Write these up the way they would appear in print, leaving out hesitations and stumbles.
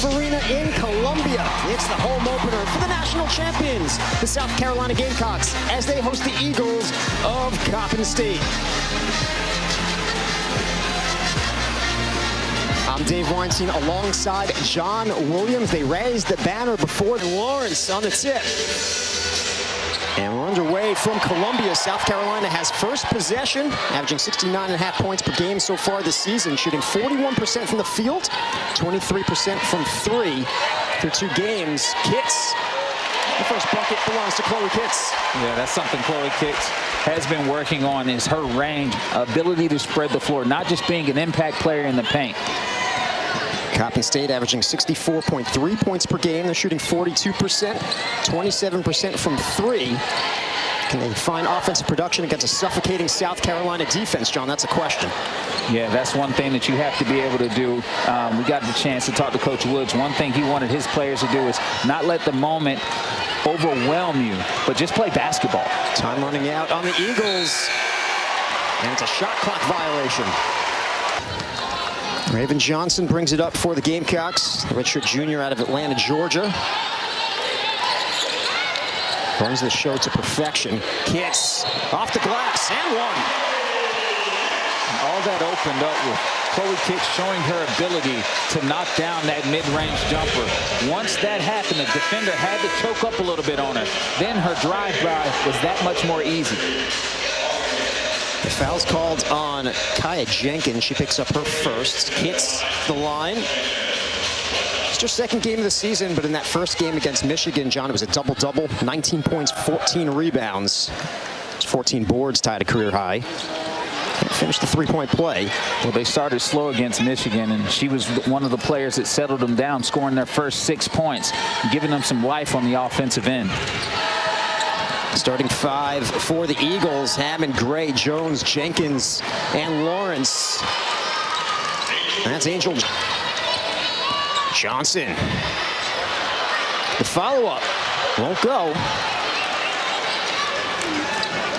Arena in Columbia. It's the home opener for the national champions, the South Carolina Gamecocks, as they host the Eagles of Coppin State. I'm Dave Weinstein alongside John Williams. They raised the banner before Lawrence on the tip. And we're underway from Columbia. South Carolina has first possession, averaging 69.5 points per game so far this season, shooting 41% from the field, 23% from three through 2 games. Kitts, the first bucket belongs to Chloe Kitts. Yeah, that's something Chloe Kitts has been working on, is her range, ability to spread the floor, not just being an impact player in the paint. Coppin State averaging 64.3 points per game. They're shooting 42%, 27% from 3. Can they find offensive production against a suffocating South Carolina defense, John? That's a question. Yeah, that's one thing that you have to be able to do. We got the chance to talk to Coach Woods. One thing he wanted his players to do is not let the moment overwhelm you, but just play basketball. Time running out on the Eagles, and it's a shot clock violation. Raven Johnson brings it up for the Gamecocks, the redshirt junior out of Atlanta, Georgia. Runs the show to perfection. Kitts off the glass and one. And all that opened up with Chloe Kitts showing her ability to knock down that mid-range jumper. Once that happened, the defender had to choke up a little bit on her. Then her drive-by was that much more easy. The foul's called on Kaya Jenkins. She picks up her first. Hits the line. It's her second game of the season, but in that first game against Michigan, John, it was a double-double. 19 points, 14 rebounds. 14 boards, tied a career high. Can't finish the three-point play. Well, they started slow against Michigan, and she was one of the players that settled them down, scoring their first 6 points, giving them some life on the offensive end. Starting 5 for the Eagles: Hammond, Gray, Jones, Jenkins, and Lawrence. And that's Angel Johnson. The follow-up won't go.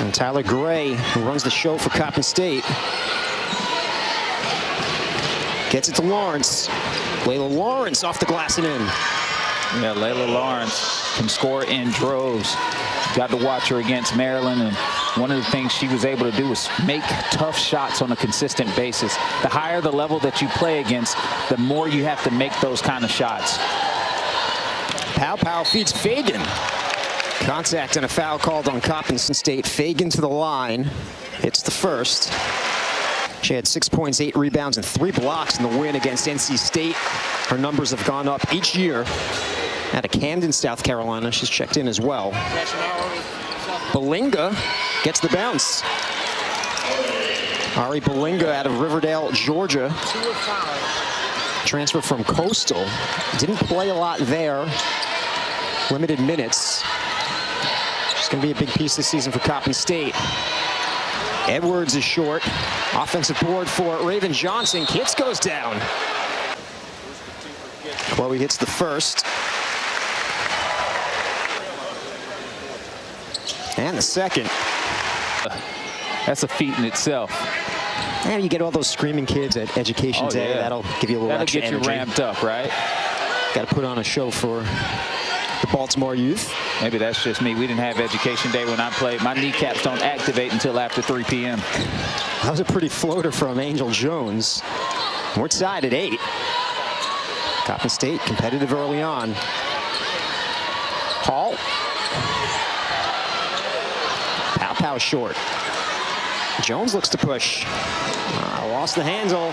And Tyler Gray, who runs the show for Coppin State, gets it to Lawrence. Layla Lawrence off the glass and in. Yeah, Layla Lawrence can score in droves. Got to watch her against Maryland, and one of the things she was able to do is make tough shots on a consistent basis. The higher the level that you play against, the more you have to make those kind of shots. Pow feeds Fagan. Contact and a foul called on Coppin State. Fagan to the line. Hits the first. She had 6 points, 8 rebounds, and 3 blocks in the win against NC State. Her numbers have gone up each year. Out of Camden, South Carolina, she's checked in as well. Balinga gets the bounce. Ari Balinga out of Riverdale, Georgia. Transfer from Coastal. Didn't play a lot there. Limited minutes. She's going to be a big piece this season for Coppin State. Edwards is short. Offensive board for Raven Johnson. Kitts goes down. Chloe hits the first. And the second. That's a feat in itself. And you get all those screaming kids at Education Day. Yeah. That'll give you a little extra energy. That'll get you ramped up, right? Got to put on a show for the Baltimore youth. Maybe that's just me. We didn't have Education Day when I played. My kneecaps don't activate until after 3 p.m. That was a pretty floater from Angel Jones. We're tied at 8. Coppin State competitive early on. Hall. Pow short. Jones looks to push. Lost the handle.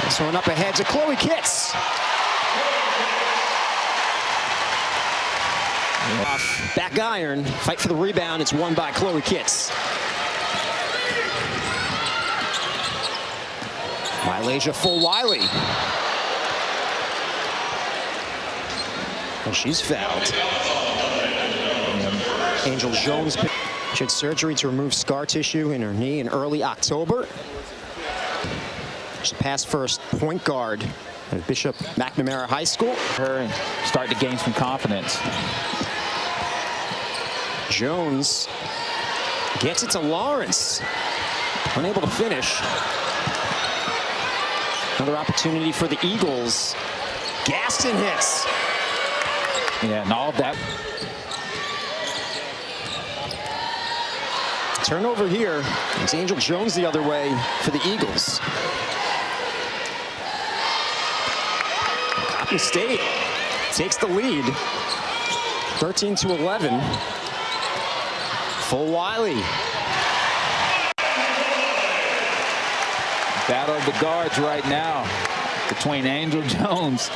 This one up ahead to Chloe Kitts. Off back iron. Fight for the rebound. It's won by Chloe Kitts. Mylasia Full-Wiley. And she's fouled. Angel Jones. She had surgery to remove scar tissue in her knee in early October. She's a past first point guard at Bishop McNamara High School. Her and start to gain some confidence. Jones gets it to Lawrence. Unable to finish. Another opportunity for the Eagles. Gaston hits. Yeah, and all that. Turnover here. It's Angel Jones the other way for the Eagles. Coppin State takes the lead, 13-11. Full Wiley. Battle of the guards right now between Angel Jones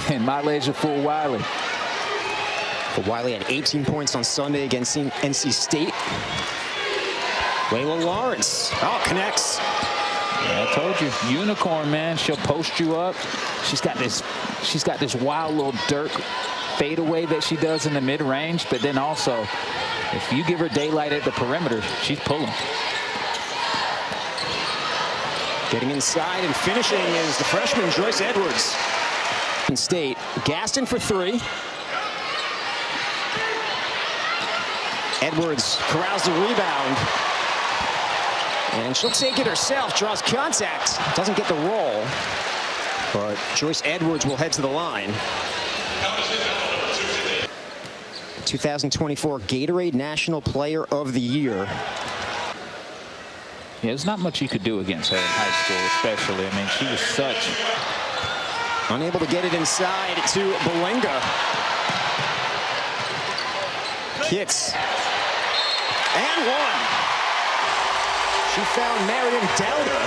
and Malaysia Full Wiley. Full Wiley had 18 points on Sunday against NC State. Layla Lawrence. Oh, connects. Yeah, I told you, unicorn, man. She'll post you up. She's got this wild little Dirk fadeaway that she does in the mid-range, but then also, if you give her daylight at the perimeter, she's pulling. Getting inside and finishing is the freshman Joyce Edwards. In State, Gaston for three. Edwards corrals the rebound. And she'll take it herself, draws contact, doesn't get the roll. But Joyce Edwards will head to the line. 2024 Gatorade National Player of the Year. Yeah, there's not much you could do against her in high school, especially. I mean, she was such. Unable to get it inside to Belenga. Kits. And one. She found Marion Dowda.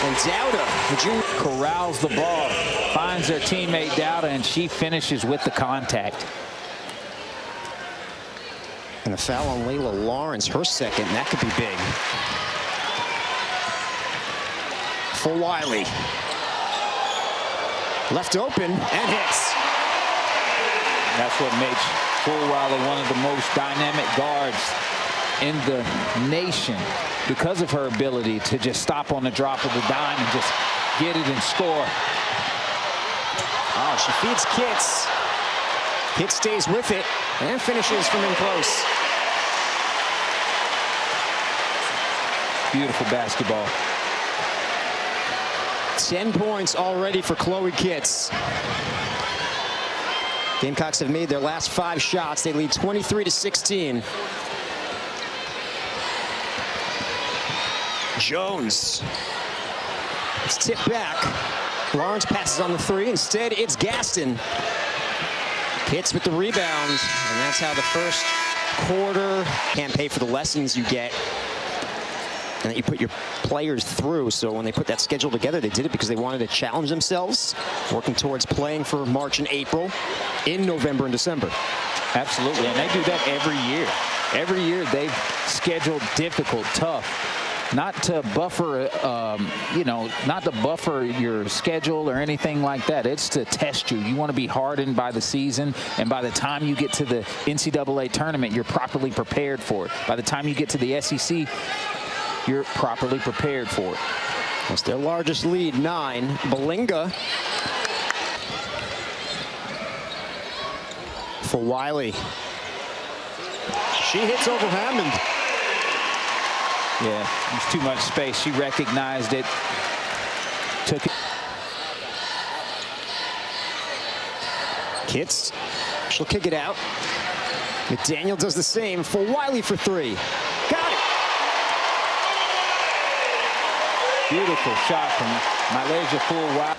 And Dowda, the junior, corrals the ball, finds her teammate Dowda, and she finishes with the contact. And a foul on Layla Lawrence, her second, and that could be big. For Wiley. Left open and hits. That's what makes Full Wiley one of the most dynamic guards in the nation, because of her ability to just stop on the drop of the dime and just get it and score. Oh, she feeds Kits. Kits stays with it and finishes from in close. Beautiful basketball. 10 points already for Chloe Kits. Gamecocks have made their last 5 shots. They lead 23-16. Jones. It's tipped back. Lawrence passes on the three. Instead, it's Gaston. Kits with the rebound. And that's how the first quarter can't pay for the lessons you get and that you put your players through. So when they put that schedule together, they did it because they wanted to challenge themselves, working towards playing for March and April, in November and December. Absolutely, and they do that every year. Every year they've scheduled difficult, tough. Not to buffer, not to buffer your schedule or anything like that. It's to test you. You want to be hardened by the season, and by the time you get to the NCAA tournament, you're properly prepared for it. By the time you get to the SEC, you're properly prepared for it. That's their largest lead, 9. Belenga. For Wiley. She hits over Hammond. Yeah, there's too much space. She recognized it. Took it. Kits. She'll kick it out. McDaniel does the same. For Wiley for 3. Got it. Beautiful shot from Malaysia Full Wiley.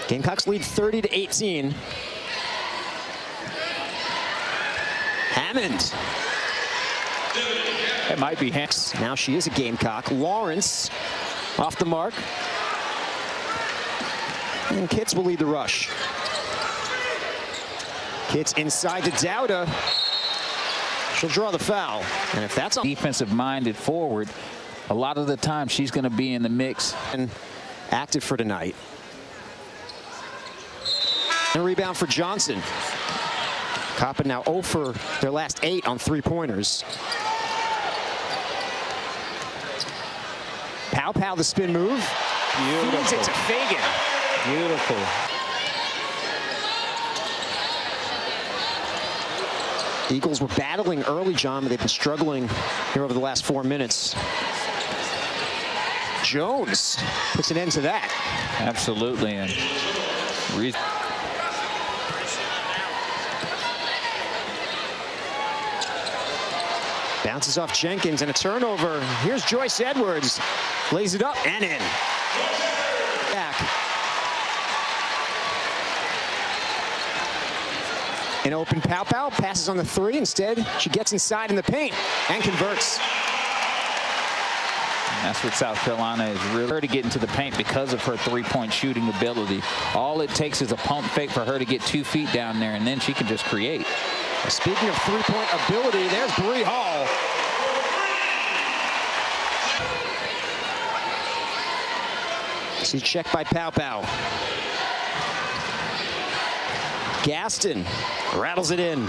Gamecocks lead 30-18. Hammond. That might be Hanks. Now she is a Gamecock. Lawrence off the mark. And Kits will lead the rush. Kits inside to Dowda. She'll draw the foul. And if that's on defensive-minded forward, a lot of the time she's going to be in the mix. And active for tonight. And a rebound for Johnson. Coppin now 0 for their last 8 on 3-pointers. Pow the spin move. Beautiful. Feeds it to Fagan. Beautiful. Eagles were battling early, John, but they've been struggling here over the last 4 minutes. Jones puts an end to that. Absolutely. And bounces off Jenkins and a turnover. Here's Joyce Edwards. Lays it up and in. Back. An open Pow Pow, passes on the three. Instead, she gets inside in the paint and converts. That's what South Carolina is really to get into the paint because of her three-point shooting ability. All it takes is a pump fake for her to get 2 feet down there, and then she can just create. Speaking of three-point ability, there's Bree Hall. See check by Pow Pow. Gaston rattles it in.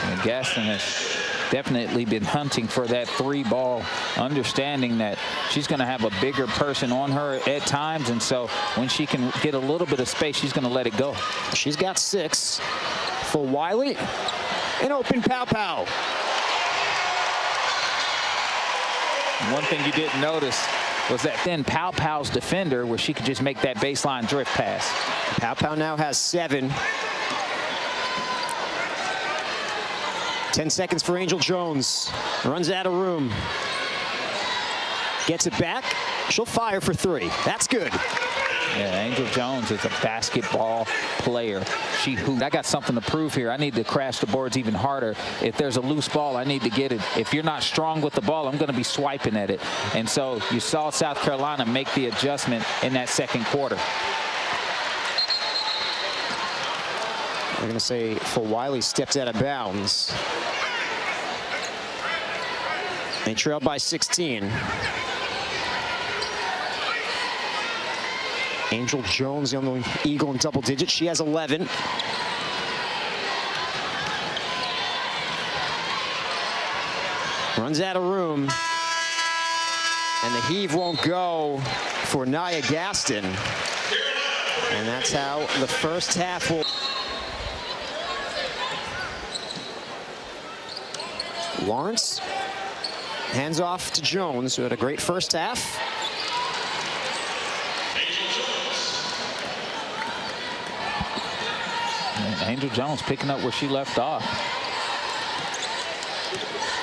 And Gaston has definitely been hunting for that 3-ball, understanding that she's going to have a bigger person on her at times, and so when she can get a little bit of space, she's going to let it go. She's got 6 for Wiley. An open Pow Pow. One thing you didn't notice was that then Pow Pow's defender, where she could just make that baseline drift pass. Pow Pow now has 7. 10 seconds for Angel Jones. Runs out of room. Gets it back. She'll fire for 3. That's good. Yeah, Angel Jones is a basketball player. I got something to prove here. I need to crash the boards even harder. If there's a loose ball, I need to get it. If you're not strong with the ball, I'm going to be swiping at it. And so you saw South Carolina make the adjustment in that second quarter. They're going to say for Wiley stepped out of bounds. They trail by 16. Angel Jones, the only Eagle in double digits. She has 11. Runs out of room. And the heave won't go for Nia Gaston. And that's how the first half will. Lawrence hands off to Jones, who had a great first half. And Angel Jones picking up where she left off.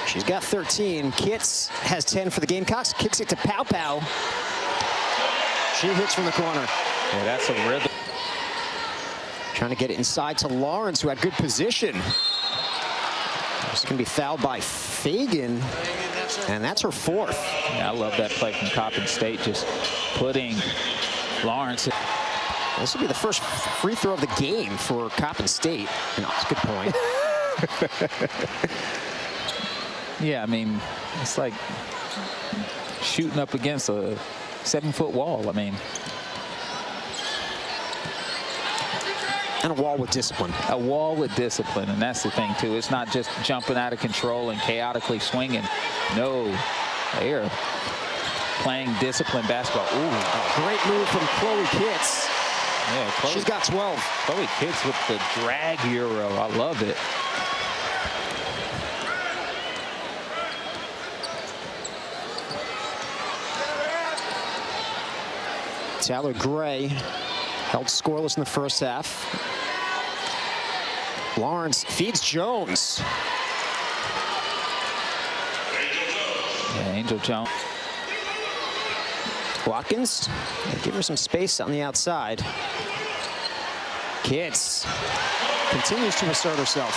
She's got 13. Kitts has 10 for the Gamecocks. Kicks it to Pow Pow. She hits from the corner. Yeah, that's a rhythm. Trying to get it inside to Lawrence, who had good position. She's going to be fouled by Fagan, and that's her 4th. Yeah, I love that play from Coppin State, just putting Lawrence. This will be the first free throw of the game for Coppin State. And that's a good point. Yeah, I mean, it's like shooting up against a 7-foot wall. I mean, and a wall with discipline. A wall with discipline, and that's the thing, too. It's not just jumping out of control and chaotically swinging. No, they are playing disciplined basketball. Ooh. A great move from Chloe Kitts. Yeah, Chloe, she's got 12. Chloe Kitts with the drag euro. I love it. Tyler Gray held scoreless in the first half. Lawrence feeds Jones. Yeah, Angel Jones. Watkins, give her some space on the outside. Kitts continues to assert herself.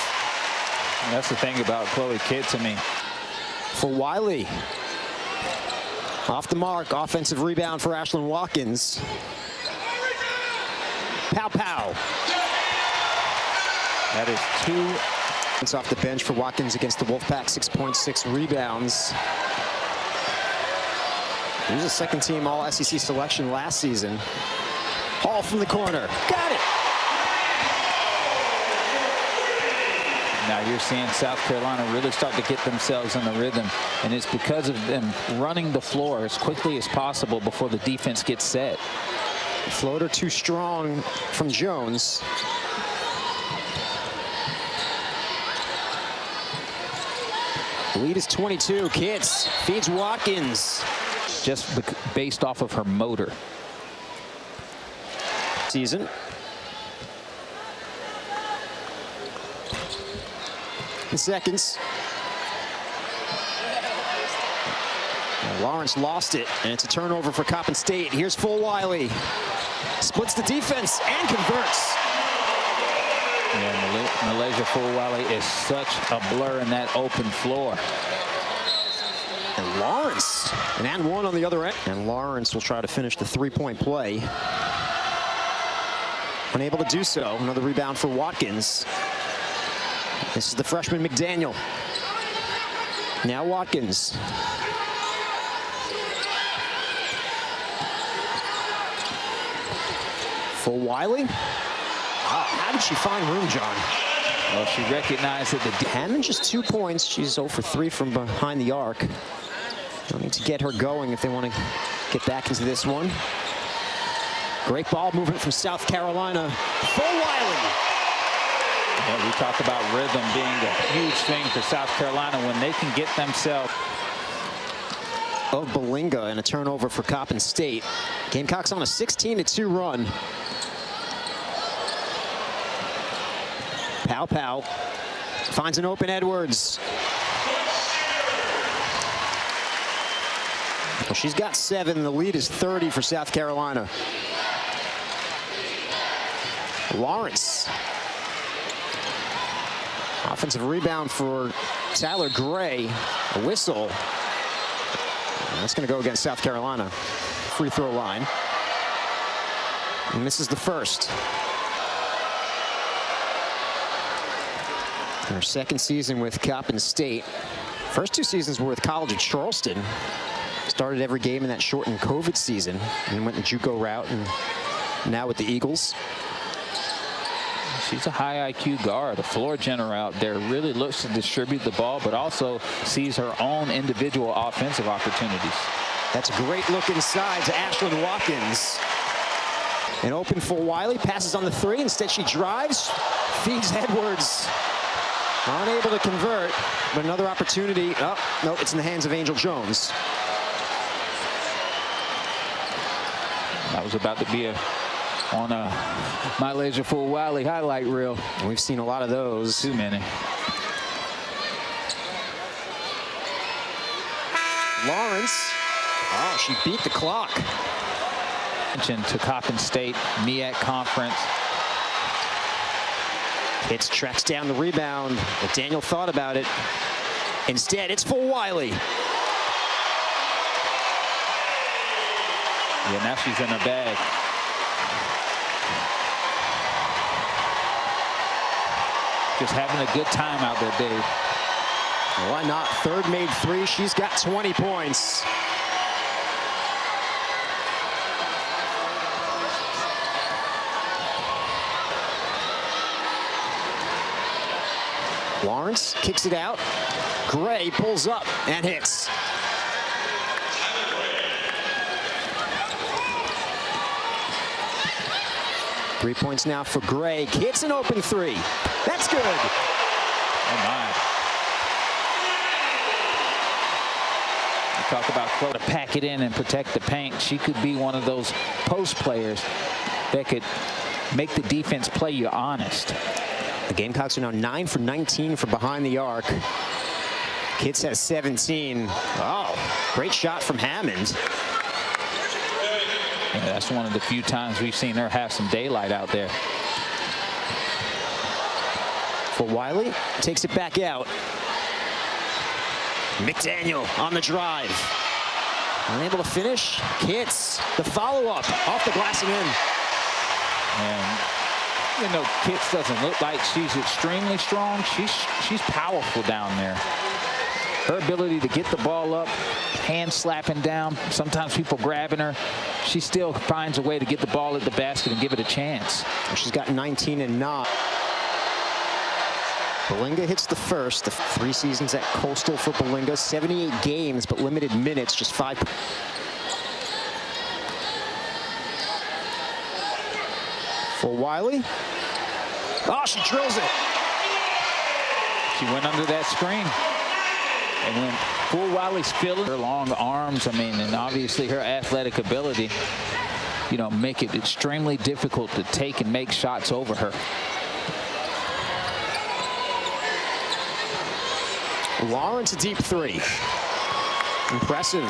And that's the thing about Chloe Kitts, I mean. For Wiley. Off the mark, offensive rebound for Ashlyn Watkins. Pow Pow. That is 2. It's off the bench for Watkins against the Wolfpack, 6.6 rebounds. He was a second-team All-SEC selection last season. Hall from the corner. Got it! Now you're seeing South Carolina really start to get themselves in the rhythm, and it's because of them running the floor as quickly as possible before the defense gets set. Floater too strong from Jones. Lead is 22. Kitts feeds Watkins. just based off of her motor. Season. In seconds. And Lawrence lost it, and it's a turnover for Coppin State. Here's Fulwiley. Splits the defense and converts. Yeah, Malaysia Fulwiley is such a blur in that open floor. And Lawrence, an and one on the other end. And Lawrence will try to finish the three-point play. Unable to do so. Another rebound for Watkins. This is the freshman McDaniel. Now Watkins. Fulwiley. Wow, how did she find room, John? Well, she recognized that Hammond just 2 points. She's 0 for 3 from behind the arc. They'll need to get her going if they want to get back into this one. Great ball movement from South Carolina. Fulwiley. Yeah, we talk about rhythm being a huge thing for South Carolina when they can get themselves. Of Belinga and a turnover for Coppin State. Gamecocks on a 16-2 run. Pow finds an open Edwards. Well, she's got 7. The lead is 30 for South Carolina. Lawrence. Offensive rebound for Tyler Gray. A whistle. And that's going to go against South Carolina. Free throw line. And this is the first. Her second season with Coppin State. First 2 seasons were with College of Charleston. Started every game in that shortened COVID season and went the JUCO route, and now with the Eagles. She's a high IQ guard, a floor general out there, really looks to distribute the ball, but also sees her own individual offensive opportunities. That's a great look inside to Ashlyn Watkins. An open Fulwiley, passes on the 3. Instead, she drives, feeds Edwards. Unable to convert, but another opportunity. Oh, no, it's in the hands of Angel Jones. That was about to be on a Malaysia Fulwiley highlight reel. We've seen a lot of those. Too many. Lawrence. Oh, she beat the clock. To Coppin State, MEAC Conference. Hitz tracks down the rebound, but Daniel thought about it. Instead, it's Fulwiley. Yeah, now she's in her bag. Just having a good time out there, Dave. Why not? Third made 3. She's got 20 points. Lawrence kicks it out. Gray pulls up and hits. Three points now for Gray. Hits an open 3. That's good. Oh my. You talk about Chloe to pack it in and protect the paint. She could be one of those post players that could make the defense play you honest. The Gamecocks are now 9 for 19 from behind the arc. Hitz has 17. Oh, great shot from Hammond. Yeah, that's one of the few times we've seen her have some daylight out there. Fulwiley takes it back out. McDaniel on the drive. Unable to finish. Hitz the follow-up off the glass and in. And you know, Hitz doesn't look like she's extremely strong. She's powerful down there. Her ability to get the ball up, hand slapping down, sometimes people grabbing her. She still finds a way to get the ball at the basket and give it a chance. She's got 19 and 9. Belinga hits the first. The 3 seasons at Coastal for Belinga. 78 games, but limited minutes, just 5. Fulwiley. Oh, she drills it. She went under that screen. And when full while he's feeling her long arms, I mean, and obviously her athletic ability, you know, make it extremely difficult to take and make shots over her. Lawrence, a deep three. Impressive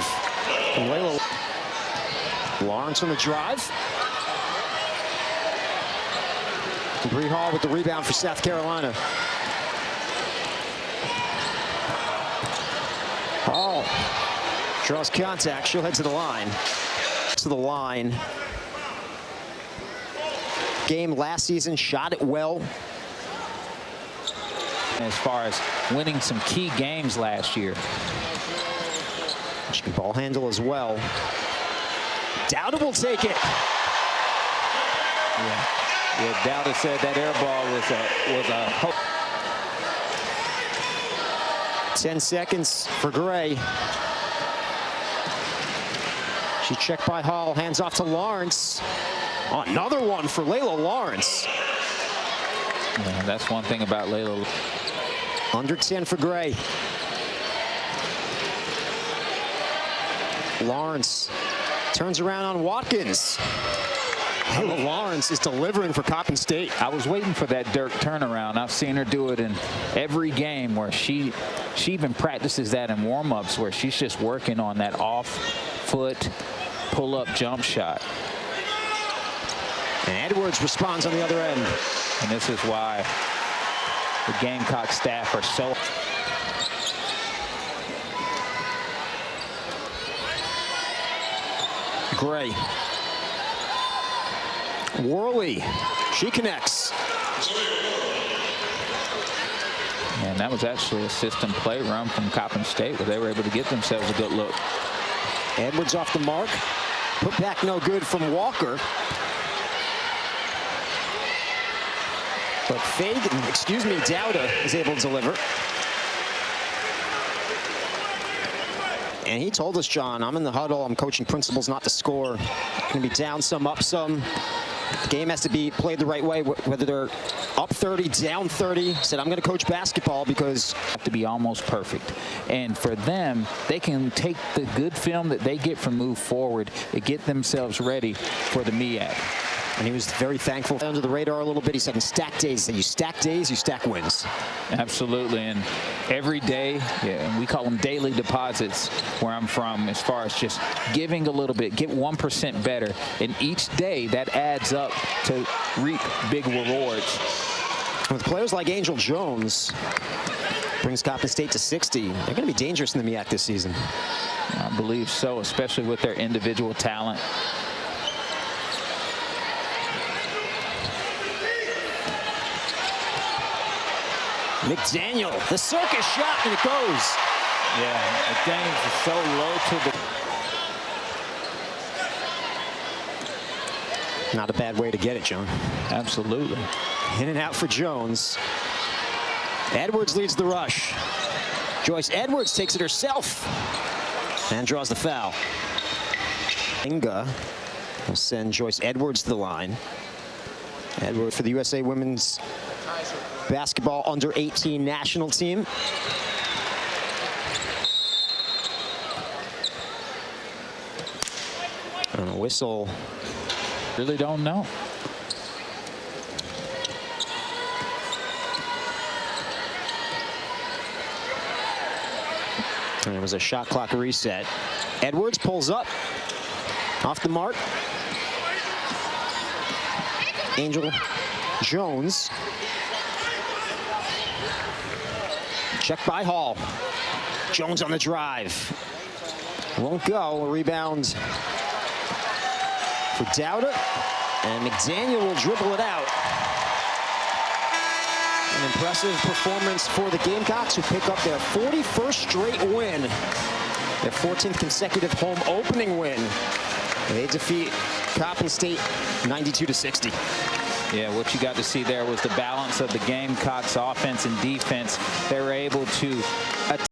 from Layla. Lawrence on the drive. Bree Hall with the rebound for South Carolina. Hall draws contact. She'll head to the line. To the line. Game last season, shot it well. As far as winning some key games last year. She can ball handle as well. Dowda will take it. Yeah, Dowda said that air ball was a hope. 10 seconds for Gray. She checked by Hall, hands off to Lawrence. Oh, another one for Layla Lawrence. Yeah, that's one thing about Layla. Under 10 for Gray. Lawrence turns around on Watkins. Layla Lawrence is delivering for Coppin State. I was waiting for that Dirk turnaround. I've seen her do it in every game where she even practices that in warm-ups where she's just working on that off-foot pull-up jump shot. And Edwards responds on the other end. And this is why the Gamecock staff are so... Gray. Worley. She connects. And that was actually a system play run from Coppin State where they were able to get themselves a good look. Edwards off the mark. Put back no good from Walker. But Dowda is able to deliver. And he told us, John, I'm in the huddle. I'm coaching principals not to score. Going to be down some, up some. The game has to be played the right way, whether they're up 30, down 30. Said, I'm going to coach basketball because... have to be almost perfect. And for them, they can take the good film that they get from Move Forward and get themselves ready for the MEAC. And he was very thankful. Under the radar a little bit. He said in stack days, that you stack days, you stack wins. Absolutely. And every day, and we call them daily deposits where I'm from, as far as just giving a little bit, get 1% better. And each day that adds up to reap big rewards. With players like Angel Jones, brings Coppin State to 60. They're going to be dangerous in the MEAC this season. I believe so, especially with their individual talent. McDaniel, the circus shot, and it goes. Yeah, McDaniels is so low to the... Not a bad way to get it, John. Absolutely. In and out for Jones. Edwards leads the rush. Joyce Edwards takes it herself and draws the foul. Inga will send Joyce Edwards to the line. Edwards for the USA Women's Basketball under 18 national team. And a whistle. Really don't know. And it was a shot clock reset. Edwards pulls up. Off the mark. Angel Jones. Check by Hall. Jones on the drive. Won't go. A rebound for Dowda. And McDaniel will dribble it out. An impressive performance for the Gamecocks, who pick up their 41st straight win. Their 14th consecutive home opening win. They defeat Coppin State 92-60. Yeah, what you got to see there was the balance of the Gamecocks offense and defense. They were able to